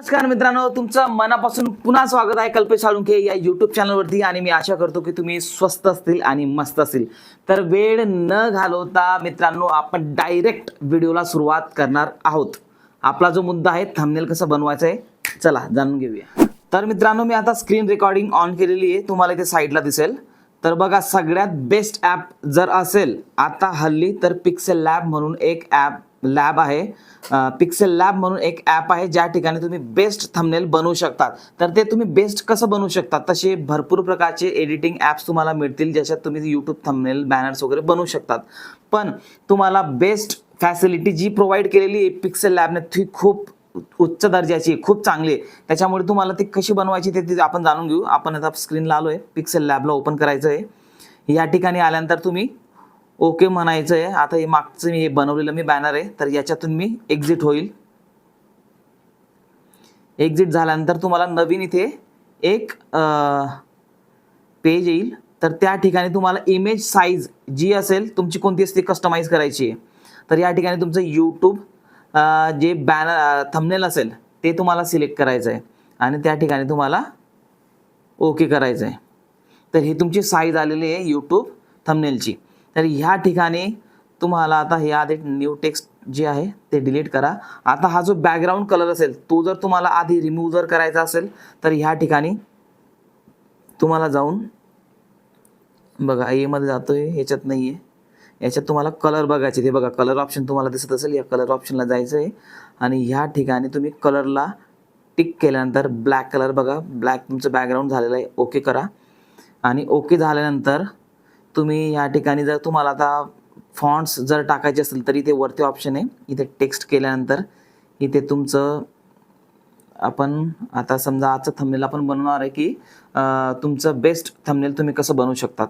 नमस्कार मित्रांनो, तुमचं मनापासून पुन्हा स्वागत आहे कल्पेश साळुंखे या यूट्यूब चॅनलवरती. आणि मी आशा करतो की तुम्ही स्वस्त असतील आणि मस्त असतील. तर वेळ न घालवता मित्रांनो, आपण डायरेक्ट व्हिडिओला सुरुवात करणार आहोत. आपला जो मुद्दा आहे, थंबनेल कसं बनवायचं आहे, चला जाणून घेऊया. तर मित्रांनो, मी आता स्क्रीन रेकॉर्डिंग ऑन केलेली आहे, तुम्हाला इथे साईडला दिसेल. तर बघा, सगळ्यात बेस्ट ॲप जर असेल आता हल्ली तर पिक्सेल लॅब म्हणून एक लॅब आहे. पिक्सेल लॅब म्हणून एक ॲप आहे, ज्या ठिकाणी तुम्ही बेस्ट थंबनेल बनवू शकतात. तर ते तुम्ही बेस्ट कसं बनवू शकतात, तसे भरपूर प्रकारचे एडिटिंग ॲप्स तुम्हाला मिळतील, ज्याच्यात तुम्ही यूट्यूब थंबनेल बॅनर्स वगैरे बनवू शकतात. पण तुम्हाला बेस्ट फॅसिलिटी जी प्रोव्हाइड केलेली आहे पिक्सेल लॅबने, ती खूप उच्च दर्जाची, खूप चांगली आहे. त्याच्यामुळे तुम्हाला ती कशी बनवायची ते आपण जाणून घेऊ. आपण आता स्क्रीनला आलोय, पिक्सेल लॅबला ओपन करायचं आहे. या ठिकाणी आल्यानंतर तुम्ही ओके म्हणायचं आहे. आता हे मागचं मी हे बनवलेलं मी बॅनर आहे, तर याच्यातून मी एक्झिट होईल. एक्झिट झाल्यानंतर तुम्हाला नवीन इथे एक पेज येईल. तर त्या ठिकाणी तुम्हाला इमेज साईज जी असेल तुमची कोणती असते कस्टमाइज करायची आहे. तर या ठिकाणी तुमचं यूट्यूब जे बॅनर थंबनेल असेल ते तुम्हाला सिलेक्ट करायचं आहे आणि त्या ठिकाणी तुम्हाला ओके करायचं आहे. तर ही तुमची साईज आलेली आहे यूट्यूब थंबनेलची. तर ह्या ठिकाणी तुम्हाला आता हे आधी न्यू टेक्स्ट जे आहे ते डिलीट करा. आता हा जो बॅकग्राऊंड कलर असेल तो जर तुम्हाला आधी रिमूव्ह जर करायचा असेल तर ह्या ठिकाणी तुम्हाला जाऊन बघा, मध्ये जातोय, ह्याच्यात नाही आहे, याच्यात तुम्हाला कलर बघायचे. ते बघा, कलर ऑप्शन तुम्हाला दिसत असेल, या कलर ऑप्शनला जायचं आहे आणि ह्या ठिकाणी तुम्ही कलरला टिक केल्यानंतर ब्लॅक कलर बघा, ब्लॅक तुमचं बॅकग्राऊंड झालेलं आहे, ओके करा. आणि ओके झाल्यानंतर तुम्ही या ठिकाणी जर तुम्हाला आता फॉन्ट्स जर टाकायचे असेल तर इथे वरती ऑप्शन आहे, इथे टेक्स्ट केल्यानंतर इथे तुमचं, आपण आता समजा आजचं थंबनेल आपण बनवणार आहे की तुमचं बेस्ट थंबनेल तुम्ही कसं बनवू शकतात.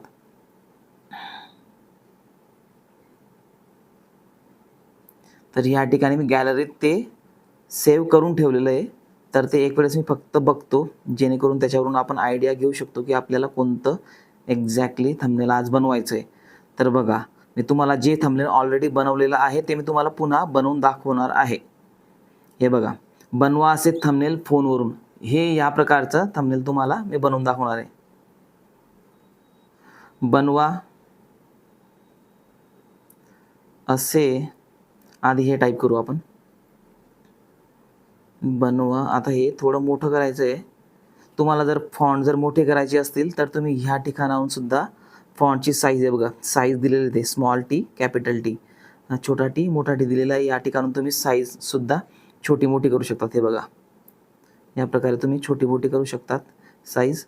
तर या ठिकाणी मी गॅलरीत ते सेव्ह करून ठेवलेलं आहे. तर ते एक वेळेस मी फक्त बघतो, जेणेकरून त्याच्यावरून आपण आयडिया घेऊ शकतो की आपल्याला कोणतं एक्झॅक्टली थंबनेल आज बनवायचं आहे. तर बघा, मी तुम्हाला जे थंबनेल ऑलरेडी बनवलेलं आहे ते मी तुम्हाला पुन्हा बनवून दाखवणार आहे. हे बघा, बनवा असे थंबनेल फोनवरून, हे या प्रकारचं थंबनेल तुम्हाला मी बनवून दाखवणार आहे. बनवा असे, आधी हे टाईप करू आपण, बनवा. आता हे थोडं मोठं करायचं आहे. तुम्हाला जर फॉन्ट जर मोठे करायचे असतील तर तुम्ही ह्या ठिकाणाहून सुद्धा फॉन्टची साईज आहे बघा, साईज दिलेली आहे, स्मॉल टी कॅपिटल टी, छोटा टी मोठा टी दिलेला आहे. या ठिकाणून तुम्ही साईज सुद्धा छोटी मोठी करू शकतात. हे बघा, या प्रकारे तुम्ही छोटी मोठी करू शकतात साईज.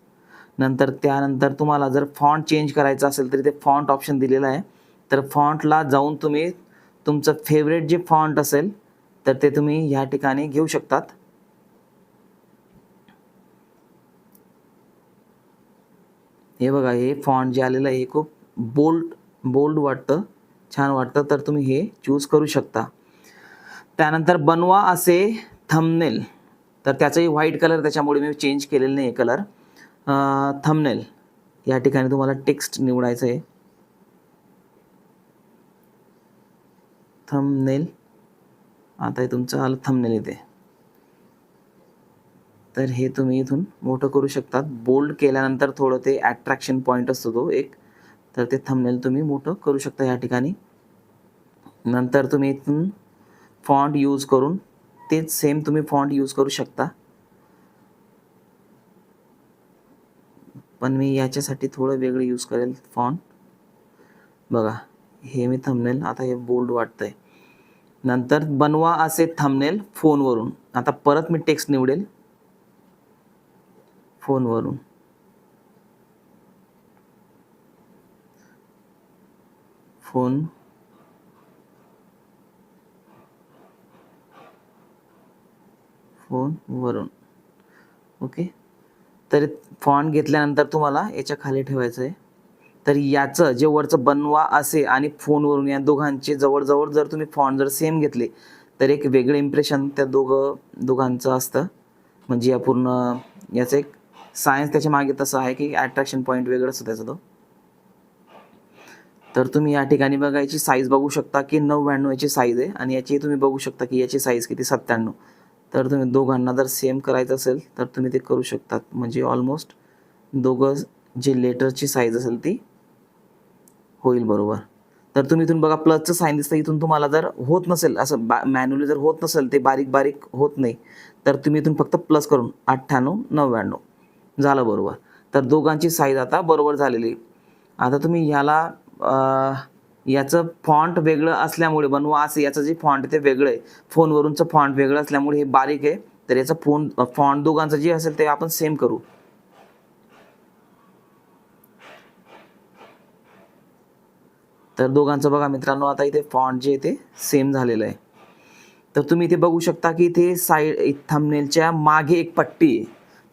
नंतर त्यानंतर तुम्हाला जर फॉन्ट चेंज करायचा असेल तर इथे फॉन्ट ऑप्शन दिलेला आहे. तर फॉन्टला जाऊन तुम्ही तुमचं फेवरेट जे फॉन्ट असेल तर ते तुम्ही ह्या ठिकाणी घेऊ शकतात. हे बघा, हे फॉन्ट जे आलेलं आहे हे खूप बोल्ड वाटतं, छान वाटतं, तर तुम्ही हे चूज करू शकता. त्यानंतर बनवा असे थंबनेल, तर त्याचंही व्हाईट कलर, त्याच्यामुळे मी चेंज केलेलं नाही कलर. थंबनेल या ठिकाणी तुम्हाला टेक्स्ट निवडायचं आहे, थंबनेल. आता हे तुमचं आलं थंबनेल इथे. तर हे तुम्ही इथून मोठं करू शकतात. बोल्ड केल्यानंतर थोडं ते अट्रॅक्शन पॉईंट असतो तो एक, तर ते थंबनेल तुम्ही मोठं करू शकता या ठिकाणी. नंतर तुम्ही इथून फॉन्ट यूज करून तेच सेम तुम्ही फॉन्ट यूज करू शकता. पण मी याच्यासाठी थोडं वेगळं यूज करेल फॉन्ट. बघा, हे मी थंबनेल, आता हे बोल्ड वाटतंय. नंतर बनवा असे थंबनेल फोनवरून. आता परत मी टेक्स्ट निवडेल, फोनवरून. फोनवरून ओके. तर फॉन्ट घेतल्यानंतर तुम्हाला याच्या खाली ठेवायचं आहे. तर याचं जे वरचं बनवा असे आणि फोनवरून, या दोघांचे जवळजवळ जर तुम्ही फॉन्ट जर सेम घेतले तर एक वेगळं इम्प्रेशन त्या दोघांचं असतं. म्हणजे या पूर्ण याचं एक सायन्स त्याच्या मागे तसं आहे की अट्रॅक्शन पॉईंट वेगळं असतं त्याचा तो. तर तुम्ही या ठिकाणी बघा, याची साईज बघू शकता की 99 याची साईज आहे आणि याची तुम्ही बघू शकता की याची साईज किती 97. तर तुम्ही दोघांना जर सेम करायचं असेल तर तुम्ही ते करू शकतात, म्हणजे ऑलमोस्ट दोघं जे लेटरची साईज असेल ती होईल बरोबर. तर तुम्ही इथून बघा प्लसचं साईन दिसतं, इथून तुम्हाला जर होत नसेल असं मॅन्युअली जर होत नसेल ते बारीक बारीक होत नाही तर तुम्ही इथून फक्त प्लस करून 98 99 झालं बरोबर. तर दोघांची साईज आता बरोबर झालेली. आता तुम्ही ह्याला याचं फॉन्ट वेगळं असल्यामुळे बनवा असं, याचं जे फॉन्ट ते वेगळं आहे, फोनवरूनचं फॉन्ट वेगळं असल्यामुळे हे बारीक आहे, तर याचं फॉन्ट दोघांचं जे असेल ते आपण सेम करू. तर दोघांचं बघा मित्रांनो आता इथे फॉन्ट जे आहे ते सेम झालेलं आहे. तर तुम्ही इथे बघू शकता की इथे साईड थंबनेलच्या मागे एक पट्टी आहे.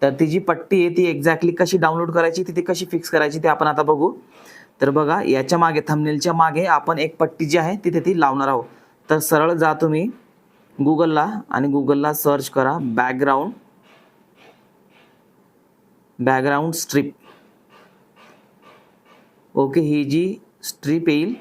तर ती जी पट्टी आहे ती एक्झॅक्टली कशी डाउनलोड करायची, ती कशी फिक्स करायची ते आपण आता बघू. तर बघा याच्या मागे थंबनेलच्या मागे आपण एक पट्टी जी आहे तिथे ती लावणार आहोत. तर सरळ जा तुम्ही गुगलला आणि गुगलला सर्च करा बॅकग्राऊंड स्ट्रिप. ओके, ही जी स्ट्रिप येईल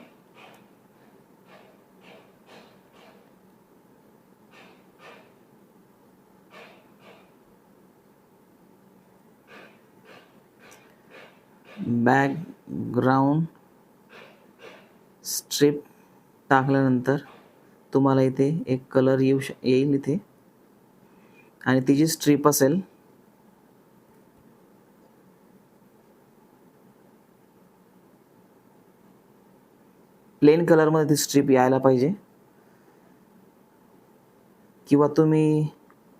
बॅकग्राऊंड स्ट्रिप टाकल्यानंतर तुम्हाला इथे एक कलर येईल इथे, आणि ती जी स्ट्रिप असेल प्लेन कलरमध्ये ती स्ट्रिप यायला पाहिजे, किंवा तुम्ही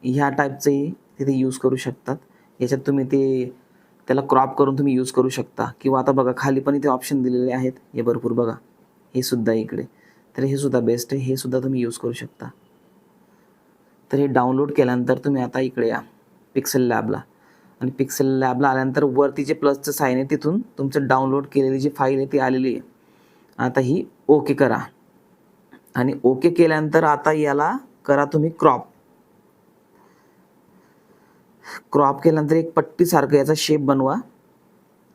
ह्या टाईपचंही तिथे यूज करू शकतात. याच्यात तुम्ही ते त्याला क्रॉप करून तुम्ही यूज करू शकता, किंवा आता बघा खाली पण इथे ऑप्शन दिलेले आहेत हे भरपूर बघा, हे सुद्धा इकडे, तर हे सुद्धा बेस्ट आहे, हे सुद्धा तुम्ही यूज करू शकता. तर हे डाउनलोड केल्यानंतर तुम्ही आता इकडे या पिक्सेल लॅबला, आणि पिक्सेल लॅबला आल्यानंतर वरती जे प्लसचं साईन आहे तिथून तुमचं डाउनलोड केलेली जी फाईल आहे ती आलेली आहे. आता ही ओके करा, आणि ओके केल्यानंतर आता याला करा तुम्ही क्रॉप केल्यानंतर एक पट्टीसारखं याचा शेप बनवा,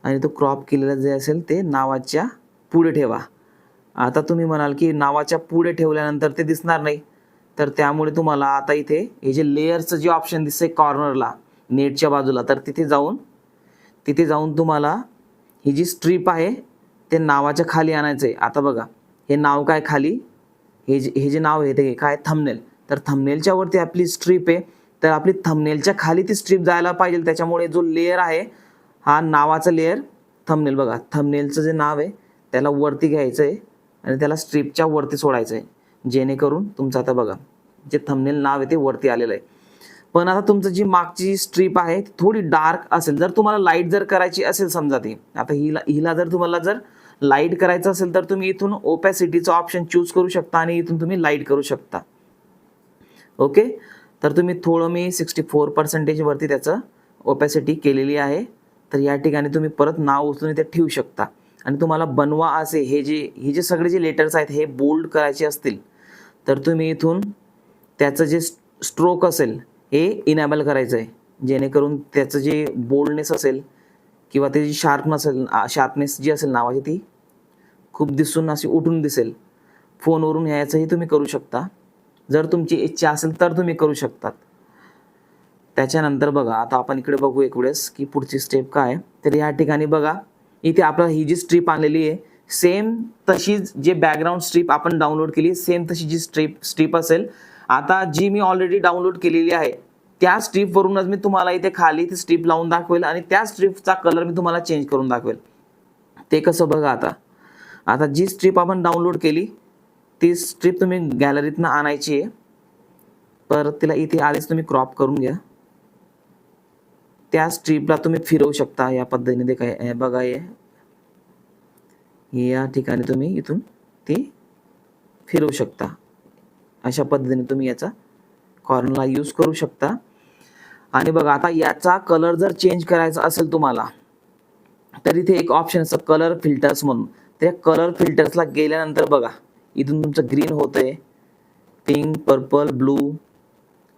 आणि तो क्रॉप केलेला जे असेल ते नावाच्या पुढे ठेवा. आता तुम्ही म्हणाल की नावाच्या पुढे ठेवल्यानंतर ते दिसणार नाही, तर त्यामुळे तुम्हाला आता इथे हे जे लेयरचं जे ऑप्शन दिसतंय कॉर्नरला नेटच्या बाजूला, तर तिथे जाऊन तुम्हाला ही जी स्ट्रीप आहे ते नावाच्या खाली आणायचं आहे. आता बघा हे नाव काय खाली, हे जे नाव आहे ते काय थंबनेल, तर थंबनेलच्या वरती आपली स्ट्रीप आहे, तर आपली थंबनेलच्या खाली ती स्ट्रीप जायला पाहिजे. त्याच्यामुळे जो लेयर आहे हा नावाचा लेयर थंबनेल, बघा थंबनेलचं जे नाव आहे त्याला वरती घ्यायचं आहे आणि त्याला स्ट्रीपच्या वरती सोडायचं आहे, जेणेकरून तुमचं आता बघा जे थंबनेल नाव आहे ते वरती आलेलं आहे. पण आता तुमचं जी मागची स्ट्रीप आहे ती थोडी डार्क असेल, जर तुम्हाला लाईट जर करायची असेल समजा ती, आता हिला जर तुम्हाला जर लाईट करायचं असेल तर तुम्ही इथून ओपॅसिटीचा ऑप्शन चूज करू शकता आणि इथून तुम्ही लाईट करू शकता. ओके, तर तुम्ही थोडं मी 64% वरती त्याचं ओपॅसिटी केलेली आहे. तर या ठिकाणी तुम्ही परत नाव उचलून इथे ठेवू शकता, आणि तुम्हाला बनवा असे हे जे सगळे जे लेटर्स आहेत हे बोल्ड करायचे असतील तर तुम्ही इथून त्याचं जे स्ट्रोक असेल हे इनेबल करायचं आहे, जेणेकरून त्याचं जे बोल्डनेस असेल किंवा त्याची शार्पनेस जी असेल नावाची ती खूप दिसून अशी उठून दिसेल. फोनवरून यायचंही तुम्ही करू शकता, जर तुमची इच्छा असेल तर तुम्ही करू शकतात. त्याच्यानंतर बघा आता आपण इकडे बघू एक वेळेस की पुढची स्टेप काय. तर या ठिकाणी बघा इथे आपल्याला ही जी स्ट्रीप आलेली आहे सेम तशीच जे बॅकग्राऊंड स्ट्रीप आपण डाउनलोड केली सेम तशी जी स्ट्रीप असेल. आता जी मी ऑलरेडी डाउनलोड केलेली आहे त्या स्ट्रीपवरूनच मी तुम्हाला इथे खाली ती स्ट्रीप लावून दाखवेल, आणि त्या स्ट्रीपचा कलर मी तुम्हाला चेंज करून दाखवेल. ते कसं बघा, आता जी स्ट्रीप आपण डाउनलोड केली ती स्ट्रीप तुम्ही गॅलरीतनं आणायची आहे. परत तिला इथे आधीच तुम्ही क्रॉप करून घ्या. त्या स्ट्रीपला तुम्ही फिरवू शकता या पद्धतीने. काय बघा या ठिकाणी तुम्ही इथून ती फिरवू शकता. अशा पद्धतीने तुम्ही याचा कॉर्नरला यूज करू शकता. आणि बघा आता याचा कलर जर चेंज करायचा असेल तुम्हाला तर इथे एक ऑप्शन असतं कलर फिल्टर्स म्हणून. त्या कलर फिल्टर्सला गेल्यानंतर बघा इथून तुमचं ग्रीन होतंय, पिंक, पर्पल, ब्लू,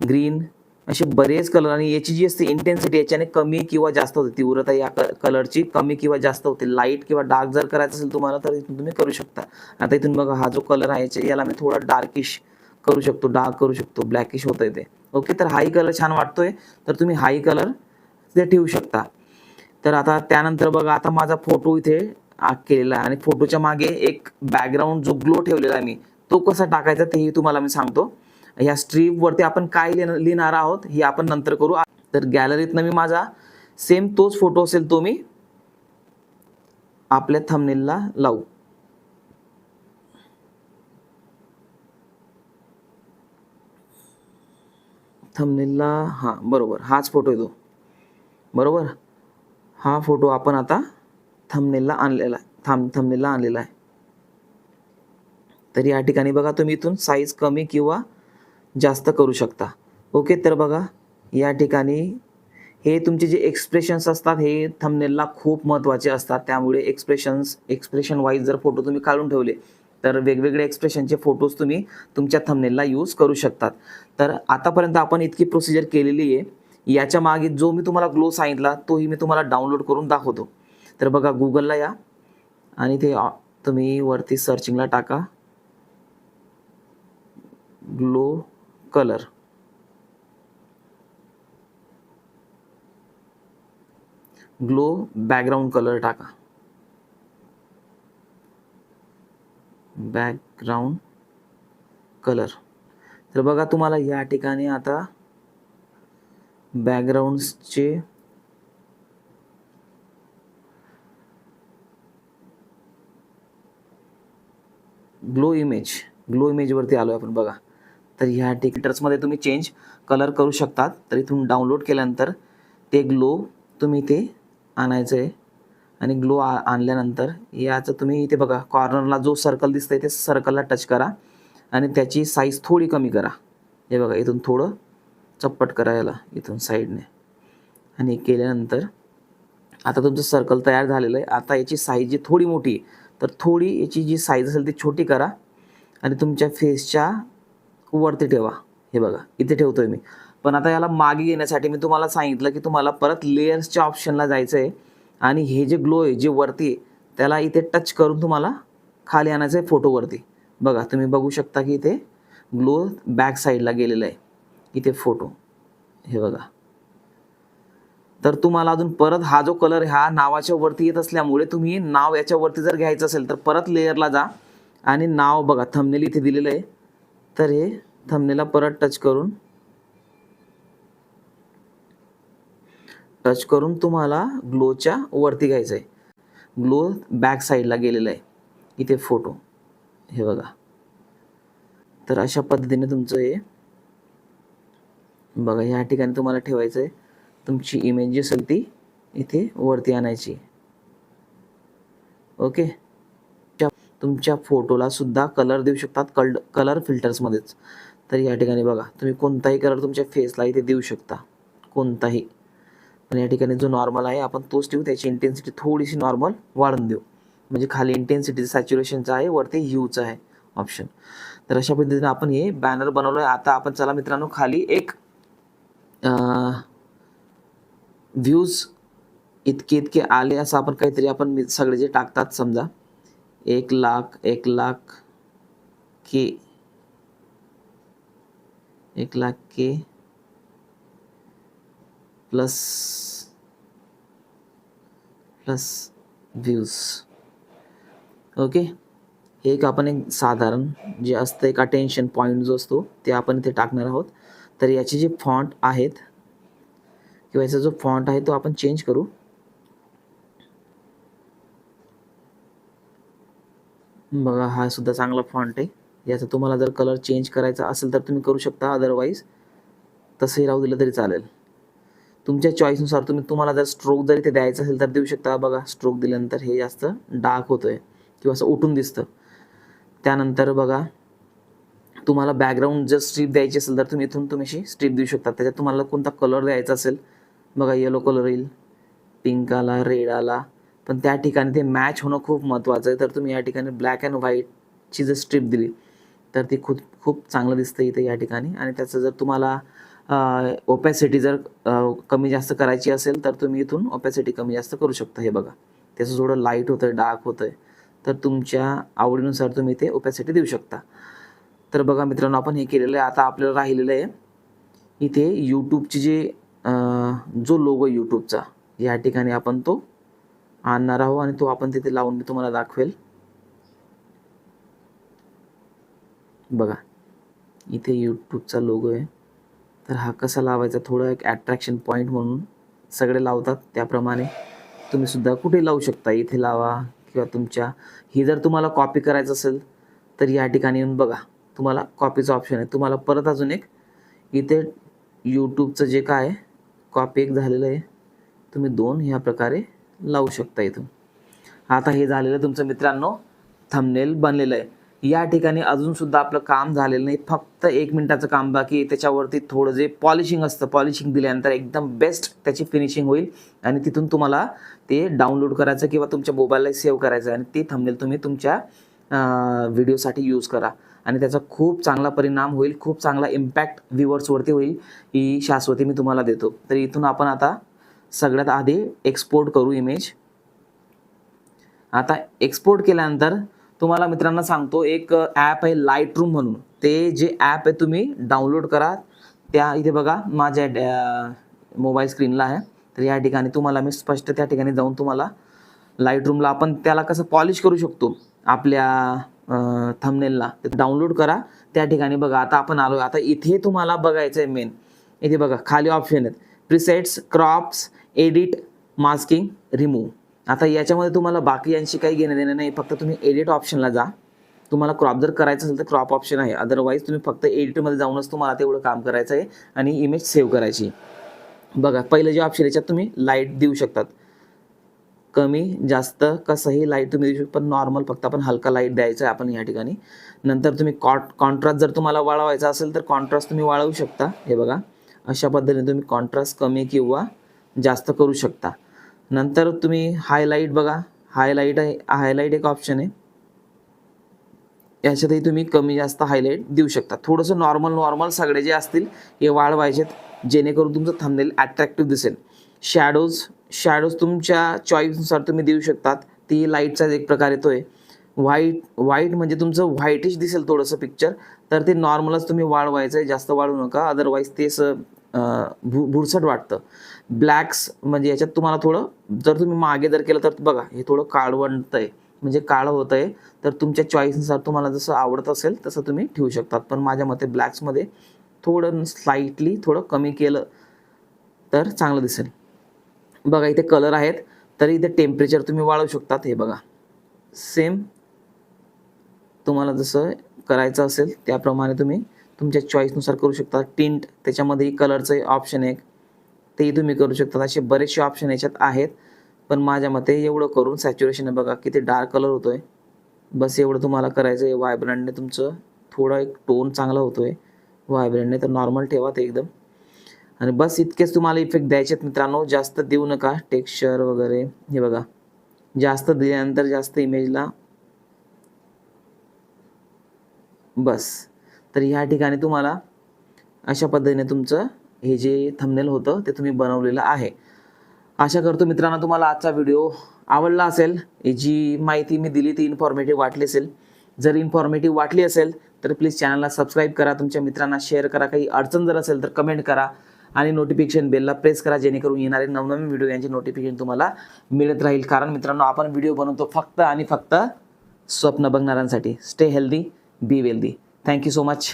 ग्रीन असे बरेच कलर, आणि याची जी असते इंटेन्सिटी याच्याने कमी किंवा जास्त होते, तीव्रता या कलरची कमी किंवा जास्त होते. लाईट किंवा डार्क जर करायचं असेल तुम्हाला तर इथून तुम्ही करू शकता. आता इथून बघा हा जो कलर आहे याला मी थोडा डार्किश करू शकतो, डार्क करू शकतो, ब्लॅकिश होतंय ते. ओके, तर हाही कलर छान वाटतोय तर तुम्ही हाही कलर ते ठेवू शकता. तर आता त्यानंतर बघा, आता माझा फोटो इथे केलेला आहे आणि फोटोच्या मागे एक बॅकग्राऊंड जो ग्लो ठेवलेला आहे मी, तो कसा टाकायचा तेही तुम्हाला मी सांगतो. ह्या स्ट्रीप वरती आपण काय लिहिणार आहोत हे आपण नंतर करू. तर गॅलरीतनं मी माझा सेम तोच फोटो असेल तो मी आपल्या थंबनेलला लावू. थंबनेलला हां बरोबर हाच फोटो आहे तो. बरोबर, हा फोटो आपण आता थंबनेलला आणलेला आहे, थंबनेलला आणलेला आहे. तर या ठिकाणी बघा तुम्ही इथून साईज कमी किंवा जास्त करू शकता. ओके, तर बघा या ठिकाणी हे तुमचे जे एक्सप्रेशन्स असतात हे थंबनेलला खूप महत्त्वाचे असतात. त्यामुळे एक्सप्रेशन वाईज जर फोटो तुम्ही काढून ठेवले तर वेगवेगळे एक्सप्रेशनचे फोटोज तुम्ही तुमच्या थंबनेलला यूज करू शकतात. तर आतापर्यंत आपण इतकी प्रोसिजर केलेली आहे. याच्या मागे जो मी तुम्हाला ग्लो सांगितला तोही मी तुम्हाला डाउनलोड करून दाखवतो. तर बघा गुगलला या आणि ते तुम्ही वरती सर्चिंगला टाका glow colour. Glow background colour टाका, बॅकग्राऊंड कलर. तर बघा तुम्हाला या ठिकाणी आता बॅकग्राऊंडचे ग्लो इमेज वरती आलो आपण बघा. तर ह्या टिकटर्समध्ये तुम्ही चेंज कलर करू शकतात. तर इथून डाउनलोड केल्यानंतर ते ग्लो तुम्ही ते आणायचं आहे आणि ग्लो आणल्यानंतर याचं तुम्ही इथे बघा कॉर्नरला जो सर्कल दिसतंय ते सर्कलला टच करा आणि त्याची साईज थोडी कमी करा. हे बघा इथून थोडं चप्पट करा याला इथून साईडने आणि केल्यानंतर आता तुमचं सर्कल तयार झालेलं आहे. आता याची साईज जी थोडी मोठी आहे तर थोडी याची जी साईज असेल ती छोटी करा आणि तुमच्या फेसच्या वरती ठेवा. हे बघा इथे ठेवतोय मी. पण आता याला मागे येण्यासाठी मी तुम्हाला सांगितलं की तुम्हाला परत लेयर्सच्या ऑप्शनला जायचं आहे आणि हे जे ग्लो आहे जे वरती आहे त्याला इथे टच करून तुम्हाला खाली आणायचं आहे फोटोवरती. बघा तुम्ही बघू शकता की इथे ग्लो बॅक साईडला गेलेला आहे इथे फोटो. हे बघा. तर तुम्हाला अजून परत हा जो कलर ह्या नावाच्या वरती येत असल्यामुळे तुम्ही नाव याच्या वरती जर घ्यायचं असेल तर परत लेयरला जा आणि नाव बघा थंबनेल इथे दिलेलं आहे. तर हे थंबनेलला परत टच करून तुम्हाला ग्लोच्या वरती घ्यायचं आहे. ग्लो बॅक साईडला गेलेला आहे इथे फोटो. हे बघा. तर अशा पद्धतीने तुमचं हे बघा ह्या ठिकाणी तुम्हाला ठेवायचं आहे. तुमची इमेज जी असेल ती इथे वरती आणायची. ओके. तुमच्या फोटोला सुद्धा कलर देऊ शकतात कलर फिल्टर्समध्येच. तर या ठिकाणी बघा तुम्ही कोणताही कलर तुमच्या फेसला इथे देऊ शकता, कोणताही. पण या ठिकाणी जो नॉर्मल आहे आपण तोच ठेवू. त्याची इंटेन्सिटी थोडीशी नॉर्मल वाढून देऊ. म्हणजे खाली इंटेन्सिटी सॅच्युरेशनचा आहे, वरती ह्यूचा आहे ऑप्शन. तर अशा पद्धतीने आपण हे बॅनर बनवलं आहे. आता आपण चला मित्रांनो खाली एक व्ह्यूज इतके आले असं आपण काहीतरी आपण सगळे जे टाकतात समजा 1,00,000 के 1,00,000 के प्लस व्ह्यूज. ओके. हे एक आपण एक साधारण जे असतं एक अटेन्शन पॉईंट जो असतो ते आपण इथे टाकणार आहोत. तर याचे जे फॉन्ट आहेत किंवा याचा जो फॉन्ट आहे तो आपण चेंज करू. बघा हा सुद्धा चांगला फॉन्ट आहे. याचा तुम्हाला जर कलर चेंज करायचा असेल तर तुम्ही करू शकता, अदरवाईज तसंही राहू दिलं तरी चालेल. तुमच्या चॉईसनुसार तुम्हाला जर स्ट्रोक जर इथे द्यायचा असेल तर देऊ शकता. बघा स्ट्रोक दिल्यानंतर हे जास्त डार्क होतोय किंवा असं उठून दिसतं. त्यानंतर बघा तुम्हाला बॅकग्राऊंड जर स्ट्रीप द्यायची असेल तर तुम्ही इथून अशी स्ट्रीप देऊ शकता. त्याच्यात तुम्हाला कोणता कलर द्यायचा असेल बघा येलो कलर येईल, पिंक आला, रेड आला. पण त्या ठिकाणी ते मॅच होणं खूप महत्त्वाचं आहे. तर तुम्ही या ठिकाणी ब्लॅक अँड व्हाईटची जर स्ट्रीप दिली तर ती खूप चांगलं दिसतं इथे या ठिकाणी. आणि त्याचं जर तुम्हाला ओपॅसिटी जर कमी जास्त करायची असेल तर तुम्ही इथून ओपॅसिटी कमी जास्त करू शकता. हे बघा त्याचं थोडं लाईट होतं आहे, डार्क होतं आहे. तर तुमच्या आवडीनुसार तुम्ही ते ओपॅसिटी देऊ शकता. तर बघा मित्रांनो, आपण हे केलेलं आहे. आता आपल्याला राहिलेलं आहे इथे यूट्यूबची जो लोगो यूट्यूबचा या ठिकाणी आपण तो आणणार आहोत आणि तो आपण तिथे लावून मी तुम्हाला दाखवेल. बघा इथे यूट्यूबचा लोगो आहे. तर हा कसा लावायचा, थोडं एक अट्रॅक्शन पॉईंट म्हणून सगळे लावतात त्याप्रमाणे तुम्ही सुद्धा कुठे लावू शकता. इथे लावा किंवा ही जर तुम्हाला कॉपी करायचं असेल तर या ठिकाणी येऊन बघा, तुम्हाला कॉपीचा ऑप्शन आहे. तुम्हाला परत अजून एक इथे यूट्यूबचं जे काय कॉपी एक झालेलं आहे, तुम्ही 2 ह्या प्रकारे लावू शकता इथून. आता हे झालेलं तुमचं मित्रांनो थंबनेल बनलेलं आहे. या ठिकाणी अजून सुद्धा आपलं काम झालेलं नाही, फक्त 1 मिनिटाचं काम बाकी आहे. त्याच्यावरती थोडं जे पॉलिशिंग असतं, पॉलिशिंग दिल्यानंतर एकदम बेस्ट त्याची फिनिशिंग होईल आणि तिथून तुम्हाला ते डाउनलोड करायचं किंवा तुमच्या मोबाईलला सेव्ह करायचं आणि ते थंबनेल तुम्ही तुमच्या व्हिडिओसाठी यूज करा आणि त्याचा खूप चांगला परिणाम होईल, खूप चांगला इम्पॅक्ट व्ह्यूअर्सवरती होईल. ही शाश्वती मी तुम्हाला देतो. तर इथून आपण आता सगळ्यात आधी एक्सपोर्ट करू इमेज. आता एक्सपोर्ट केल्यानंतर तुम्हाला मित्रांनो सांगतो, एक ॲप आहे लाईटरूम म्हणून. ते जे ॲप आहे तुम्ही डाउनलोड करा. त्या इथे बघा माझ्या मोबाईल स्क्रीनला आहे. तर या ठिकाणी तुम्हाला मी स्पष्ट त्या ठिकाणी जाऊन तुम्हाला लाईटरूमला आपण त्याला कसं पॉलिश करू शकतो आपल्या थंबनेलला, ते डाउनलोड करा. त्या ठिकाणी बघा आता आपण आलो. आता इथे तुम्हाला बघायचं आहे मेन, इथे बघा खाली ऑप्शन आहेत presets, crops, edit, masking, remove. आता याच्यामध्ये तुम्हाला बाकी यांशी काही घेणं देणं नाही, फक्त तुम्ही एडिट ऑप्शनला जा. तुम्हाला क्रॉप जर करायचं असेल तर क्रॉप ऑप्शन आहे, अदरवाईज तुम्ही फक्त एडिटमध्ये जाऊनच तुम्हाला तेवढं काम करायचं आहे आणि इमेज सेव्ह करायची. बघा पहिलं जे ऑप्शन याच्यात तुम्ही लाईट देऊ शकतात, कमी जास्त कसंही लाईट तुम्ही देऊ शकता, पण नॉर्मल फक्त आपण हलका लाईट द्यायचा आहे आपण या ठिकाणी. नंतर तुम्ही कॉन्ट्रास्ट जर तुम्हाला वाढवायचा असेल तर कॉन्ट्रास्ट तुम्ही वाढवू शकता. हे बघा अशा पद्धतीने तुम्ही कॉन्ट्रास्ट कमी किंवा जास्त करू शकता. नंतर तुम्ही हायलाईट बघा, हायलाईट एक ऑप्शन आहे, याच्यातही तुम्ही कमी जास्त हायलाईट देऊ शकता. थोडंसं नॉर्मल सगळे जे असतील हे वाढवायचेत जेणेकरून तुमचं थंबनेल अट्रॅक्टिव्ह दिसेल. शॅडोज तुमच्या चॉईसनुसार तुम्ही देऊ शकतात. ती लाईटचाच एक प्रकार येतोय. व्हाईट म्हणजे तुमचं व्हाईटिश दिसेल थोडंसं पिक्चर, तर ते नॉर्मलच तुम्ही वाढवायचं आहे, जास्त वाढवू नका, अदरवाईज ते भुरसट वाटतं. ब्लॅक्स म्हणजे याच्यात तुम्हाला थोडं जर तुम्ही मागे जर केलं तर बघा हे थोडं काळवंट आहे, म्हणजे काळं होतं आहे. तर तुमच्या चॉईसनुसार तुम्हाला जसं आवडत असेल तसं तुम्ही ठेवू शकतात. पण माझ्या मते ब्लॅक्समध्ये थोडं स्लाइटली थोडं कमी केलं तर चांगलं दिसेल. बघा इथे कलर आहेत, तर इथे टेम्परेचर तुम्ही वाढवू शकतात. हे बघा सेम तुम्हाला जसं करायचं असेल त्याप्रमाणे तुम्ही तुमच्या चॉईसनुसार करू शकता. टिंट त्याच्यामध्येही कलरचं ऑप्शन आहे, तेही तुम्ही करू शकता. असे बरेचसे ऑप्शन याच्यात आहेत, पण माझ्या मते एवढं करून सॅच्युरेशन बघा किती डार्क कलर होतोय, बस एवढं तुम्हाला करायचं आहे. व्हायब्रंटने तुमचं थोडा एक टोन चांगला होतोय, व्हायब्रंटने तर नॉर्मल ठेवा ते एकदम. आणि बस इतकेच तुम्हाला इफेक्ट द्यायचे आहेत मित्रांनो, जास्त देऊ नका. टेक्स्चर वगैरे हे बघा जास्त दिल्यानंतर जास्त इमेजला बस. तर ह्या ठिकाणी तुम्हाला अशा पद्धतीने तुमचं हे जे थंबनेल होतं ते तुम्ही बनवलेलं आहे. आशा करतो मित्रांनो तुम्हाला आजचा व्हिडिओ आवडला असेल. ही जी माहिती मी दिली ती इन्फॉर्मेटिव्ह वाटली असेल. जर इन्फॉर्मेटिव्ह वाटली असेल तर प्लीज चॅनलला सबस्क्राईब करा, तुमच्या मित्रांना शेअर करा. काही अडचण जर असेल तर कमेंट करा आणि नोटिफिकेशन बेलला प्रेस करा, जेणेकरून येणारे नवनवीन व्हिडिओ यांचे नोटिफिकेशन तुम्हाला मिळत राहील. कारण मित्रांनो आपण व्हिडिओ बनवतो फक्त आणि फक्त स्वप्न बघणाऱ्यांसाठी. Stay healthy, be wealthy. Thank you so much.